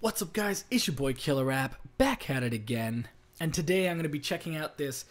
What's up, guys? It's your boy Killer Rap, back at it again. And today I'm going to be checking out this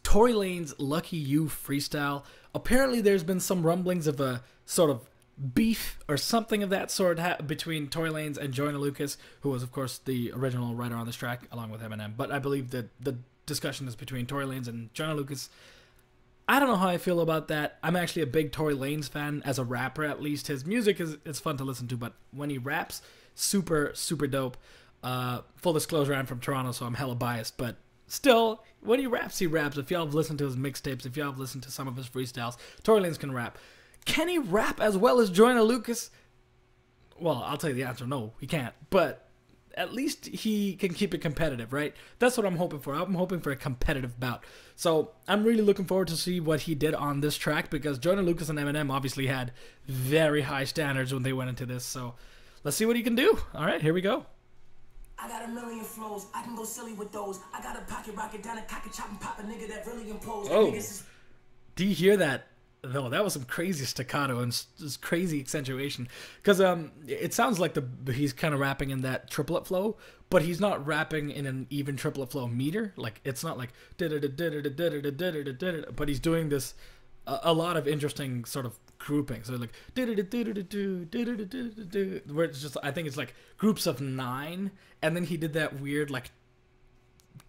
Tory Lanez Lucky You freestyle. Apparently there's been some rumblings of a sort of beef or something of that sort between Tory Lanez and Joyner Lucas, who was of course the original writer on this track along with Eminem. But I believe that the discussion is between Tory Lanez and Joyner Lucas. I don't know how I feel about that. I'm actually a big Tory Lanez fan, as a rapper at least. His music is fun to listen to, but when he raps, super dope. Full disclosure, I'm from Toronto, so I'm hella biased, but still, when he raps, he raps. If y'all have listened to his mixtapes, if y'all have listened to some of his freestyles, Tory Lanez can rap. Can he rap as well as Joyner Lucas? Well, I'll tell you the answer, no, he can't, but at least he can keep it competitive, right? That's what I'm hoping for. I'm hoping for a competitive bout. So I'm really looking forward to see what he did on this track, because Joyner Lucas and Eminem obviously had very high standards when they went into this. So let's see what he can do. All right, here we go. I got a million flows. I can go silly with those. I got a pocket rocket down a cock and chop and pop a nigga that really impose. Oh, do you hear that? No, that was some crazy staccato and just crazy accentuation. Because it sounds like he's kind of rapping in that triplet flow, but he's not rapping in an even triplet flow meter. Like, it's not like but he's doing this a lot of interesting sort of grouping. So like where it's just, I think it's like groups of 9, and then he did that weird like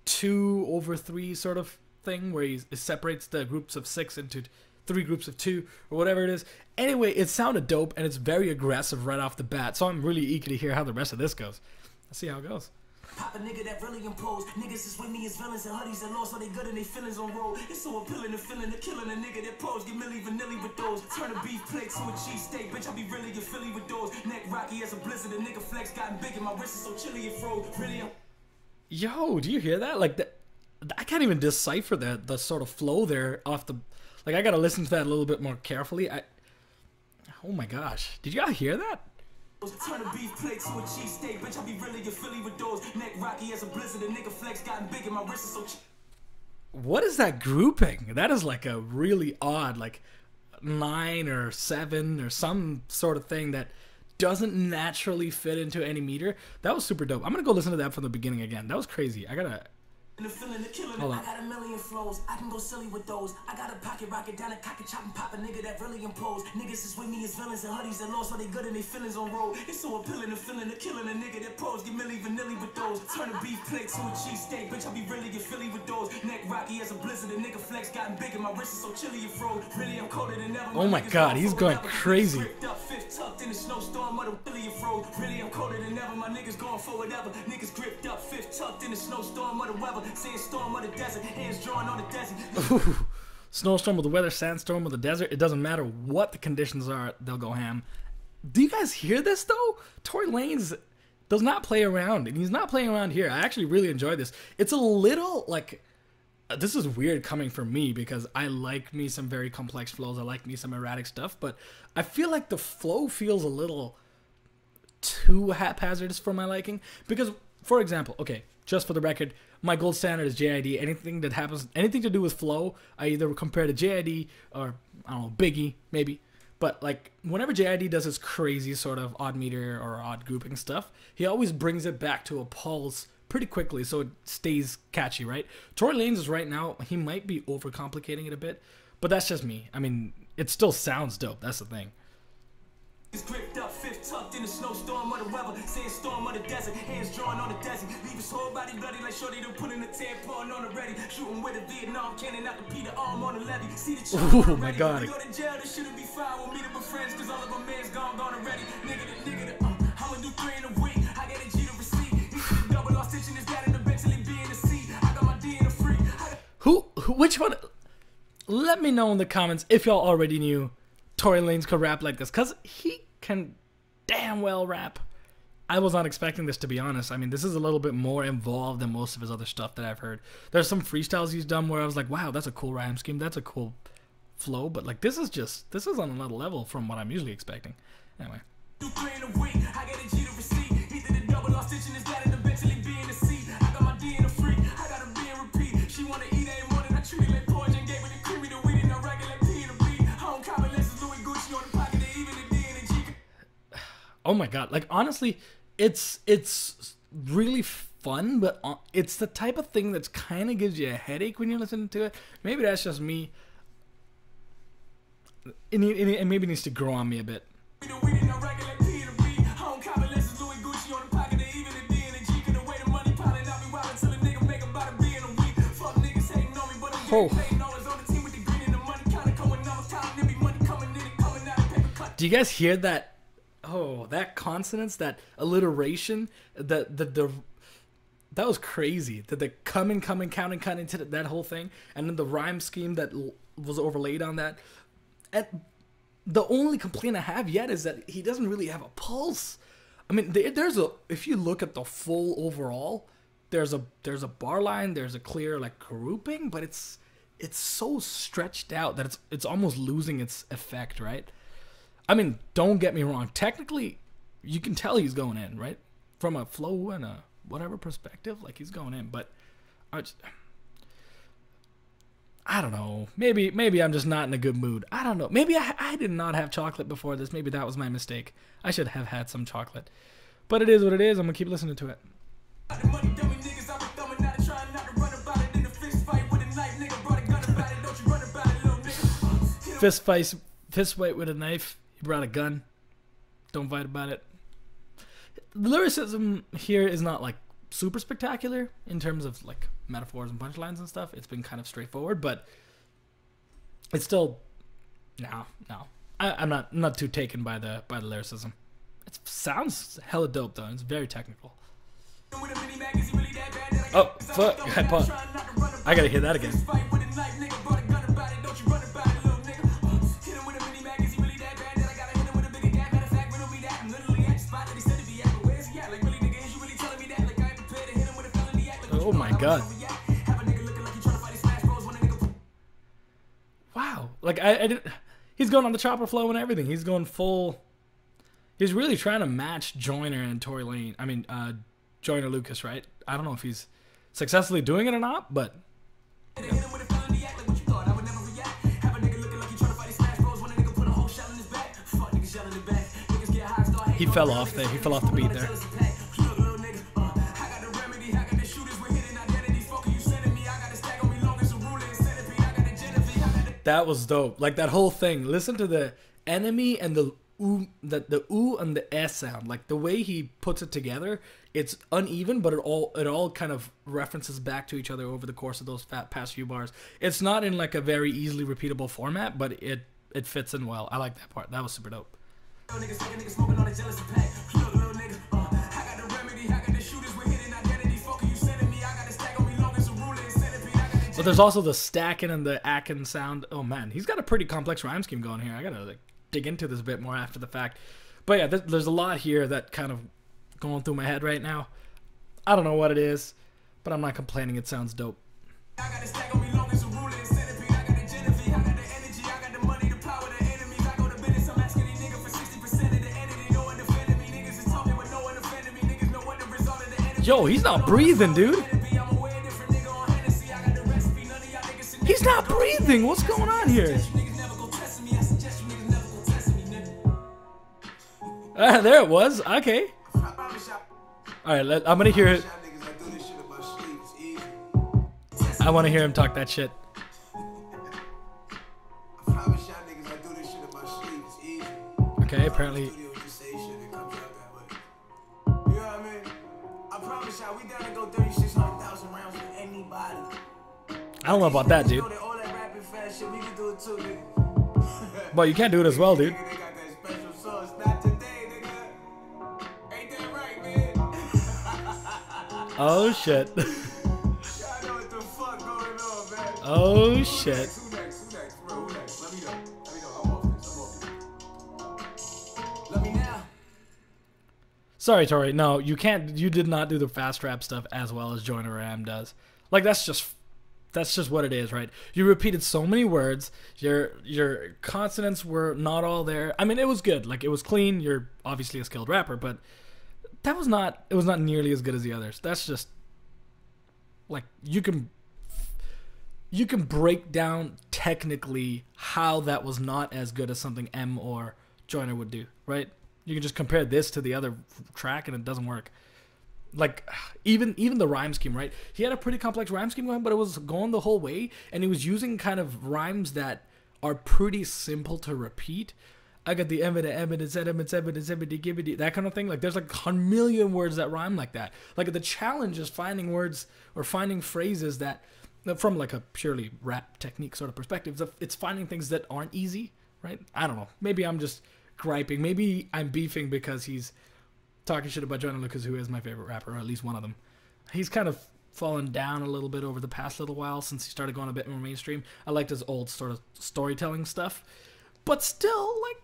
2/3 sort of thing where he separates the groups of 6 into 3 groups of 2 or whatever it is. Anyway, it sounded dope and it's very aggressive right off the bat, so I'm really eager to hear how the rest of this goes. Let's see how it goes. Pop a nigga that really impose. Niggas is with me as villains and hoodies and lost, so they good and they feelings on roll. It's so appealing to feeling the killing a nigga that pose. Get Milli Vanilli with those. Turn a beef plate to a cheesesteak. Bitch, I be really get Philly with those. Neck rocky as a blizzard. A nigga flex gotten big and my wrist is so chilly it froze. Really, yo, do you hear that? Like, I can't even decipher the sort of flow there off the... Like, I gotta listen to that a little bit more carefully. Oh my gosh. Did y'all hear that? Turn a beef plate to a cheesesteak. Bitch, I be really get Philly with those. Neck rocky as a blizzard. A nigga flex gotten big and my wrist is so what is that grouping? That is like a really odd, like 9 or 7 or some sort of thing that doesn't naturally fit into any meter. That was super dope. I'm gonna go listen to that from the beginning again. That was crazy. I gotta... Hold on. I got a million flows. I can go silly with those. I got a pocket rocket down a cock and chop and pop a nigga that really impose. Niggas is with me as villains and hoodies and lost, so they good and they feelings on roll. It's so appealing to feeling the killing a nigga that pose. Get Milli Vanilli with those. Turn a beef plate to a cheesesteak. Bitch, I be really get Philly with those. Neck rocky as a blizzard. A nigga flex gotten big and my wrist is so chilly it froze. Really, I'm colder than ever. Oh my god, he's going crazy. Tucked in the snowstorm, really I'm colder than ever. My niggas going for whatever. Niggas gripped up, fifth tucked in the snowstorm of the weather. Sandstorm of the desert, hands drawn on the desert. Snowstorm of the weather, sandstorm of the desert. It doesn't matter what the conditions are, they'll go ham. Do you guys hear this though? Tory Lanez does not play around, and he's not playing around here. I actually really enjoy this. It's a little like... this is weird coming from me, because I like me some very complex flows. I like me some erratic stuff, but I feel like the flow feels a little too haphazardous for my liking. Because, for example, okay, just for the record, my gold standard is JID. Anything that happens, anything to do with flow, I either compare to JID or, I don't know, Biggie, maybe. But, like, whenever JID does his crazy sort of odd meter or odd grouping stuff, he always brings it back to a pulse pretty quickly, so it stays catchy, right? Tory Lanez is right now, he might be overcomplicating it a bit, but that's just me. I mean, it still sounds dope, that's the thing. It's gripped up, fifth tucked in the snowstorm of the weather, sandstorm of the desert, hands drawn on the desert, leave his whole body bloody like shorty to put in a tampon on the ready, shooting with a Vietnam cannon out the Peter arm on the levee, see the oh my god. We go to jail, this shouldn't be fine, we'll meet up with friends, cause all of our man's gone already, nigga, I'ma do 3 in a week, I got a G to receipt, double lost stitching this got in the eventually be in the seat, I got my D in the free. Which one? Let me know in the comments if y'all already knew Tory Lanez could rap like this, because he can damn well rap. I was not expecting this, to be honest. I mean, this is a little bit more involved than most of his other stuff that I've heard. There's some freestyles he's done where I was like, wow, that's a cool rhyme scheme, that's a cool flow, but like this is on another level from what I'm usually expecting. Anyway. Oh my god, like honestly, it's really fun, but it's the type of thing that's kind of gives you a headache when you're listening to it. Maybe that's just me. It maybe needs to grow on me a bit. Oh. Do you guys hear that? Oh, that consonants, that alliteration, that was crazy. The coming, counting, to that whole thing, and then the rhyme scheme that was overlaid on that. And the only complaint I have yet is that he doesn't really have a pulse. I mean, if you look at the full overall, there's a bar line, there's a clear like grouping, but it's so stretched out that it's almost losing its effect, right? I mean, don't get me wrong. Technically, you can tell he's going in, right? From a flow and a whatever perspective, like he's going in. But I don't know. Maybe I'm just not in a good mood. I don't know. Maybe I did not have chocolate before this. Maybe that was my mistake. I should have had some chocolate. But it is what it is. I'm going to keep listening to it. Fist fight with a knife. He brought a gun. Don't fight about it. The lyricism here is not like super spectacular in terms of like metaphors and punchlines and stuff. It's been kind of straightforward, but it's still no. I'm not too taken by the lyricism. It sounds hella dope though. It's very technical. Oh fuck! I gotta hear that again. Oh my god. Wow. Like I didn't. He's going on the chopper flow and everything. He's going full. He's really trying to match Joyner and Tory Lanez. I mean, Joyner Lucas, right? I don't know if he's successfully doing it or not, but. Yeah. He fell off there. He fell off the beat there. That was dope. Like that whole thing. Listen to the enemy and the ooh, the ooh and the s sound. Like the way he puts it together, it's uneven, but it all kind of references back to each other over the course of those past few bars. It's not in like a very easily repeatable format, but it fits in well. I like that part. That was super dope. But there's also the stacking and the acking sound. Oh man, he's got a pretty complex rhyme scheme going here. I gotta like dig into this a bit more after the fact. But yeah, there's a lot here that kind of going through my head right now. I don't know what it is, but I'm not complaining. It sounds dope. Yo, he's not breathing, dude. He's not breathing. What's going on here? There it was. Okay. All right, I'm gonna hear it. I want to hear him talk that shit. Okay, apparently. I don't know about that, dude. But you can't do it as well, dude. Oh shit. Oh shit. Sorry, Tory. No, you can't. You did not do the fast rap stuff as well as Joyner Ram does. Like that's just what it is, right? You repeated so many words. Your consonants were not all there. I mean, it was good. Like it was clean. You're obviously a skilled rapper, but it was not nearly as good as the others. That's just like you can break down technically how that was not as good as something M or Joyner would do, right? You can just compare this to the other track and it doesn't work. Like, even the rhyme scheme, right? He had a pretty complex rhyme scheme going, but it was going the whole way, and he was using kind of rhymes that are pretty simple to repeat. I got the evidence, that kind of thing. Like, there's like a million words that rhyme like that. Like, the challenge is finding words or finding phrases that, from like a purely rap technique sort of perspective, it's finding things that aren't easy, right? I don't know. Maybe I'm just griping. Maybe I'm beefing because he's talking shit about Joyner Lucas, who is my favorite rapper, or at least one of them. He's kind of fallen down a little bit over the past little while since he started going a bit more mainstream. I liked his old sort of storytelling stuff. But still, like,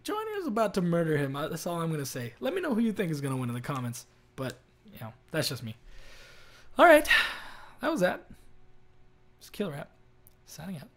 Joyner is about to murder him. That's all I'm going to say. Let me know who you think is going to win in the comments. But, you know, that's just me. All right. That was that. It's Killer Rap. Signing out.